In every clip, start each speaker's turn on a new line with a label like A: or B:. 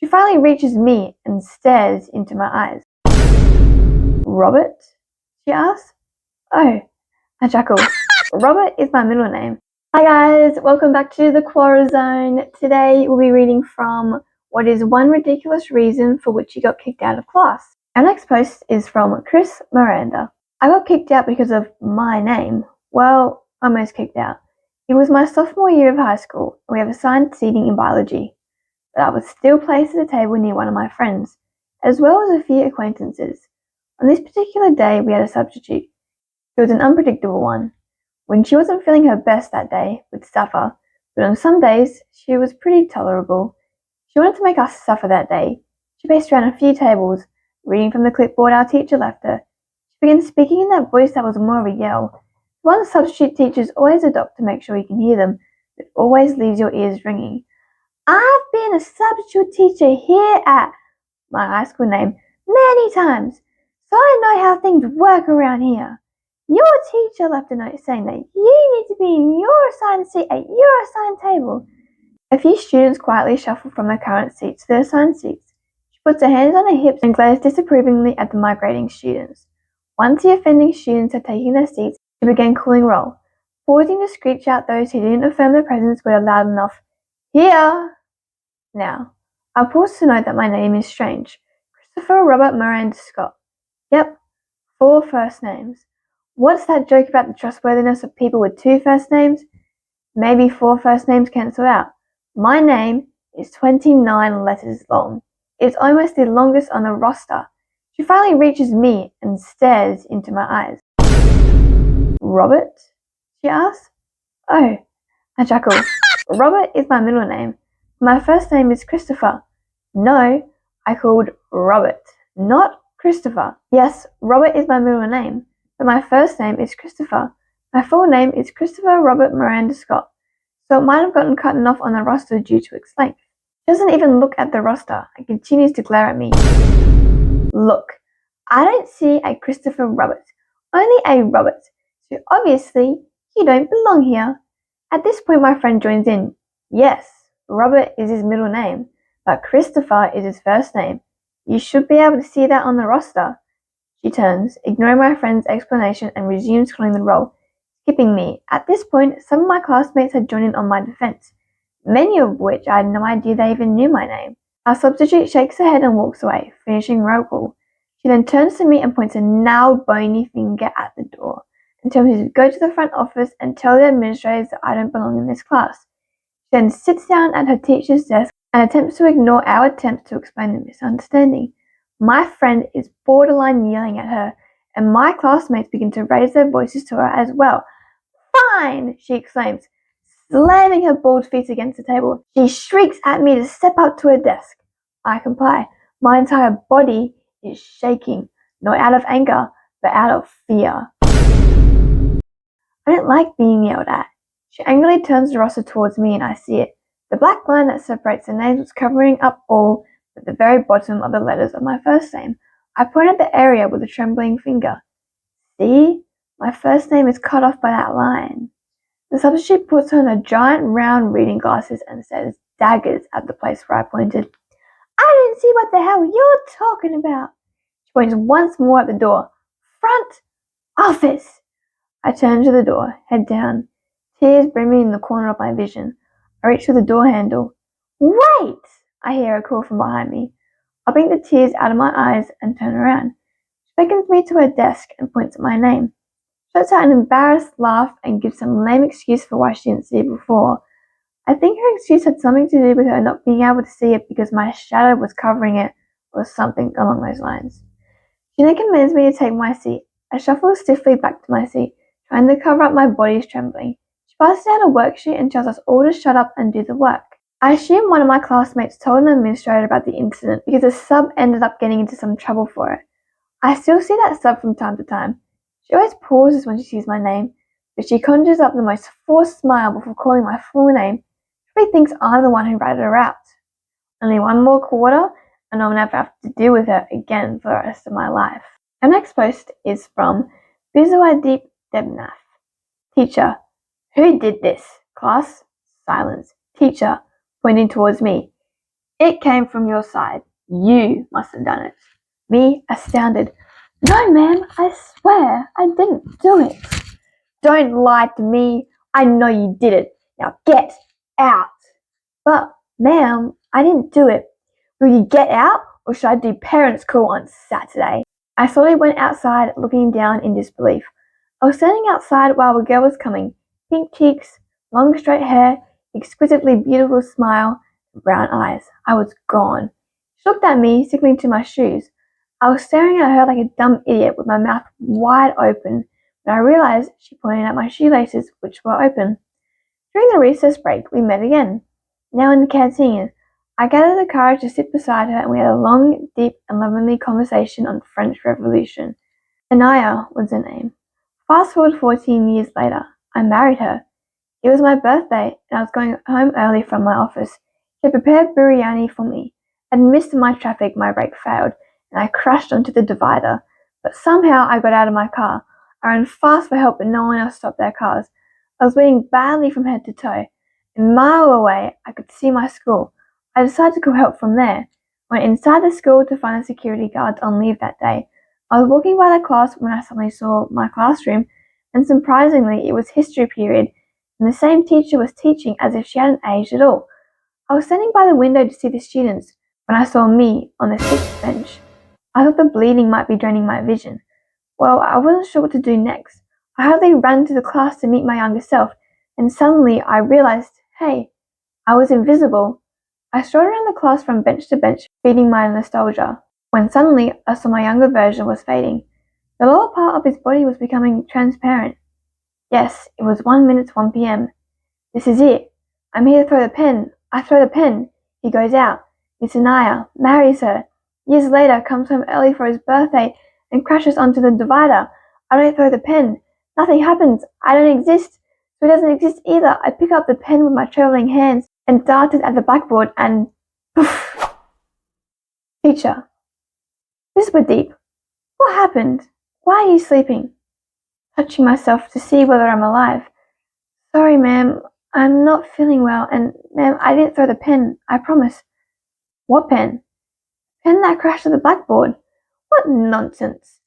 A: She finally reaches me and stares into my eyes. "Robert?" she asks. "Oh," I chuckle. Robert is my middle name. Hi guys, welcome back to the Quora Zone. Today we'll be reading from What is One Ridiculous Reason for Which You Got Kicked Out of Class. Our next post is from Chris Miranda. I got kicked out because of my name. Well, almost kicked out. It was my sophomore year of high school and we have assigned seating in biology. But I was still placed at a table near one of my friends, as well as a few acquaintances. On this particular day we had a substitute. It was an unpredictable one. When she wasn't feeling her best that day, we'd suffer, but on some days she was pretty tolerable. She wanted to make us suffer that day. She paced around a few tables, reading from the clipboard our teacher left her. She began speaking in that voice that was more of a yell, the one substitute teachers always adopt to make sure you can hear them, but always leaves your ears ringing. "I've been a substitute teacher here at," my high school name, "many times, so I know how things work around here. Your teacher left a note saying that you need to be in your assigned seat at your assigned table." A few students quietly shuffle from their current seats to their assigned seats. She puts her hands on her hips and glares disapprovingly at the migrating students. Once the offending students had taken their seats, she began calling roll, pausing to screech out those who didn't affirm their presence with a loud enough "Here!" Now, I pause to note that my name is strange. Christopher Robert Miranda Scott. Yep, 4 first names. What's that joke about the trustworthiness of people with 2 first names? Maybe 4 first names cancel out. My name is 29 letters long. It's almost the longest on the roster. She finally reaches me and stares into my eyes. "Robert?" she asks. "Oh," I chuckle. Robert is my middle name. My first name is Christopher. No, I called Robert, not Christopher. Yes, Robert is my middle name, but my first name is Christopher. My full name is Christopher Robert Miranda Scott, so it might have gotten cut off on the roster due to its length. She doesn't even look at the roster and continues to glare at me. "Look, I don't see a Christopher Robert, only a Robert, so obviously you don't belong here." At this point my friend joins in. Yes, Robert is his middle name, but Christopher is his first name. You should be able to see that on the roster. She turns, ignoring my friend's explanation, and resumes calling the roll, skipping me. At this point, some of my classmates had joined in on my defense, many of which I had no idea they even knew my name. Our substitute shakes her head and walks away, finishing roll call. She then turns to me and points a gnarled, bony finger at the door and tells me to go to the front office and tell the administrators that I don't belong in this class. She then sits down at her teacher's desk and attempts to ignore our attempts to explain the misunderstanding. My friend is borderline yelling at her, and my classmates begin to raise their voices to her as well. "Fine!" she exclaims, slamming her bald feet against the table. She shrieks at me to step up to her desk. I comply. My entire body is shaking, not out of anger, but out of fear. I don't like being yelled at. She angrily turns the roster towards me and I see it. The black line that separates the names was covering up all but the very bottom of the letters of my first name. I point at the area with a trembling finger. See? My first name is cut off by that line. The substitute puts on her giant round reading glasses and says daggers at the place where I pointed. "I didn't see what the hell you're talking about." She points once more at the door. "Front office." I turn to the door, head down, tears brimming in the corner of my vision. I reach for the door handle. "Wait!" I hear a call from behind me. I blink the tears out of my eyes and turn around. She beckons me to her desk and points at my name. She lets out an embarrassed laugh and gives some lame excuse for why she didn't see it before. I think her excuse had something to do with her not being able to see it because my shadow was covering it or something along those lines. She then commands me to take my seat. I shuffle stiffly back to my seat, trying to cover up my body's trembling. She passes out a worksheet and tells us all to shut up and do the work. I assume one of my classmates told an administrator about the incident because the sub ended up getting into some trouble for it. I still see that sub from time to time. She always pauses when she sees my name, but she conjures up the most forced smile before calling my full name. She probably thinks I'm the one who ratted her out. Only one more quarter and I'll never have to deal with her again for the rest of my life. Our next post is from Bizuadeep Debnath. Teacher, who did this? Class, silence. Teacher, pointing towards me. It came from your side. You must have done it. Me, astounded. No, ma'am, I swear I didn't do it. Don't lie to me. I know you did it. Now get out. But, ma'am, I didn't do it. Will you get out, or should I do parents' call on Saturday? I slowly went outside, looking down in disbelief. I was standing outside while a girl was coming. Pink cheeks, long straight hair, exquisitely beautiful smile, and brown eyes. I was gone. She looked at me, sticking to my shoes. I was staring at her like a dumb idiot with my mouth wide open when I realized she pointed at my shoelaces, which were open. During the recess break, we met again. Now in the canteen. I gathered the courage to sit beside her and we had a long, deep, and lovingly conversation on French Revolution. Anaya was her name. Fast forward 14 years later, I married her. It was my birthday and I was going home early from my office. She had prepared biryani for me. I'd missed my traffic, my brake failed, and I crashed onto the divider. But somehow I got out of my car. I ran fast for help but no one else stopped their cars. I was bleeding badly from head to toe. A mile away, I could see my school. I decided to call help from there. Went inside the school to find the security guards on leave that day. I was walking by the class when I suddenly saw my classroom, and surprisingly, it was history period, and the same teacher was teaching as if she hadn't aged at all. I was standing by the window to see the students when I saw me on the sixth bench. I thought the bleeding might be draining my vision. Well, I wasn't sure what to do next. I hurriedly ran to the class to meet my younger self, and suddenly I realized, hey, I was invisible. I strolled around the class from bench to bench, feeding my nostalgia, when suddenly I saw my younger version was fading. The lower part of his body was becoming transparent. Yes, it was 1 minute to 1 p.m. This is it. I'm here to throw the pen. I throw the pen. He goes out. Miss Anaya marries her. Years later, comes home early for his birthday and crashes onto the divider. I don't throw the pen. Nothing happens. I don't exist. So he doesn't exist either. I pick up the pen with my trembling hands and darted at the blackboard and poof. Teacher. Whispered deep. What happened? Why are you sleeping? Touching myself to see whether I'm alive. Sorry, ma'am. I'm not feeling well, and ma'am, I didn't throw the pen. I promise. What pen? Pen that crashed at the blackboard. What nonsense.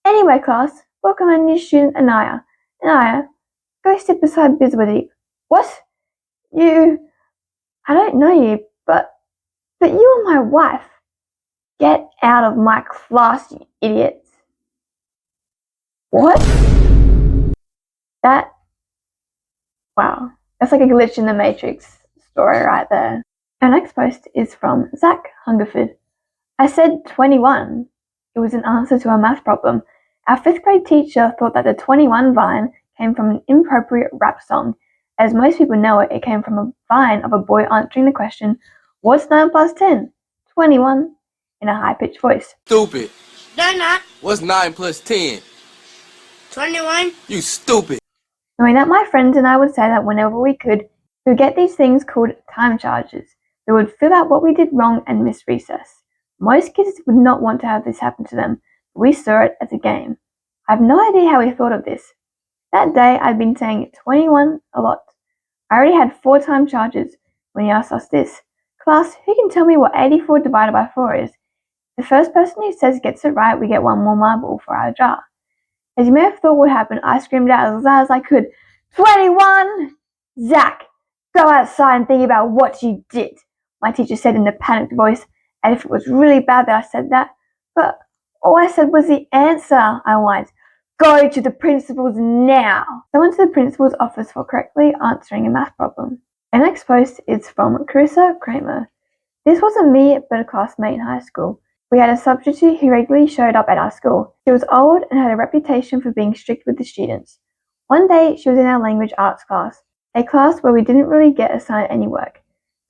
A: Anyway, class, welcome our new student, Anaya. Anaya, go sit beside Bizwadeep. What? You... I don't know you, but you are my wife. Get out of my class, you idiots. What? Wow. That's like a glitch in the Matrix story right there. Our next post is from Zach Hungerford. I said 21. It was an answer to a math problem. Our 5th grade teacher thought that the 21 vine came from an inappropriate rap song. As most people know it, it came from a vine of a boy answering the question, what's 9 plus 10? 21, in a high-pitched voice.
B: Stupid.
C: They're not.
B: What's 9 plus 10?
C: 21.
B: You stupid.
A: Knowing that my friends and I would say that whenever we could, we would get these things called time charges. We would fill out what we did wrong and miss recess. Most kids would not want to have this happen to them, but we saw it as a game. I have no idea how we thought of this. That day I'd been saying 21 a lot. I already had 4 time charges when he asked us this. Class, who can tell me what 84 divided by 4 is? The first person who says gets it right, we get 1 more marble for our jar. As you may have thought would happen, I screamed out as loud as I could, 21! Zach, go outside and think about what you did, my teacher said in a panicked voice, as if it was really bad that I said that. But all I said was the answer, I whined. Go to the principal's now. I went to the principal's office for correctly answering a math problem. Our next post is from Carissa Kramer. This wasn't me, but a classmate in high school. We had a substitute who regularly showed up at our school. She was old and had a reputation for being strict with the students. One day, she was in our language arts class, a class where we didn't really get assigned any work.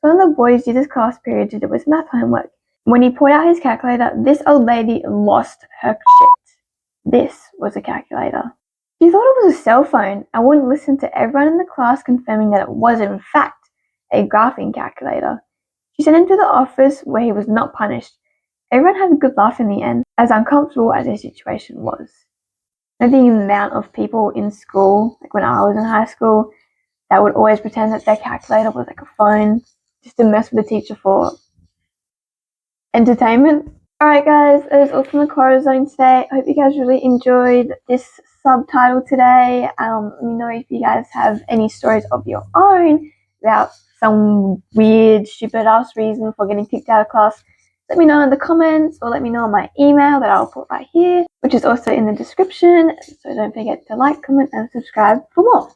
A: One of the boys used his class period to do his math homework. When he pulled out his calculator, this old lady lost her shit. This was a calculator. She thought it was a cell phone and wouldn't listen to everyone in the class confirming that it was in fact a graphing calculator. She sent him to the office where he was not punished. Everyone had a good laugh in the end, as uncomfortable as the situation was. I think the amount of people in school, like when I was in high school, that would always pretend that their calculator was like a phone, just to mess with the teacher for entertainment. Alright guys, that is all from the Quora Zone today. I hope you guys really enjoyed this subtitle today. Let me know if you guys have any stories of your own about some weird, stupid ass reason for getting kicked out of class. Let me know in the comments or let me know on my email that I'll put right here, which is also in the description. So don't forget to like, comment and subscribe for more.